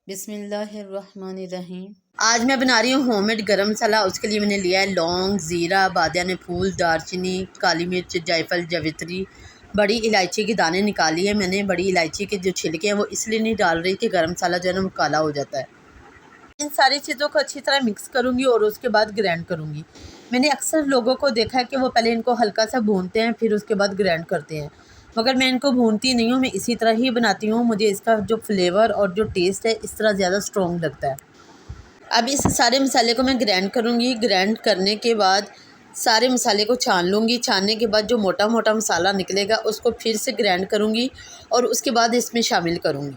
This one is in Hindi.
बिस्मिल्लाहिर्रहमानिर्रहीम। आज मैं बना रही हूँ होममेड गरम मसाला। उसके लिए मैंने लिया है लौंग, ज़ीरा, बादियान फूल, दालचीनी, काली मिर्च, जायफल, जावित्री, बड़ी इलायची के दाने निकाली है मैंने। बड़ी इलायची के जो छिलके हैं वो इसलिए नहीं डाल रही कि गरम मसाला जो है ना वो काला हो जाता है। इन सारी चीज़ों को अच्छी तरह मिक्स करूँगी और उसके बाद ग्राइंड करूँगी। मैंने अक्सर लोगों को देखा है कि वो पहले इनको हल्का सा भूनते हैं फिर उसके बाद ग्राइंड करते हैं, मगर मैं इनको भूनती नहीं हूँ, मैं इसी तरह ही बनाती हूँ। मुझे इसका जो फ्लेवर और जो टेस्ट है इस तरह ज़्यादा स्ट्रॉन्ग लगता है। अब इस सारे मसाले को मैं ग्राइंड करूँगी। ग्राइंड करने के बाद सारे मसाले को छान लूँगी। छानने के बाद जो मोटा मोटा मसाला निकलेगा उसको फिर से ग्राइंड करूँगी और उसके बाद इसमें शामिल करूँगी।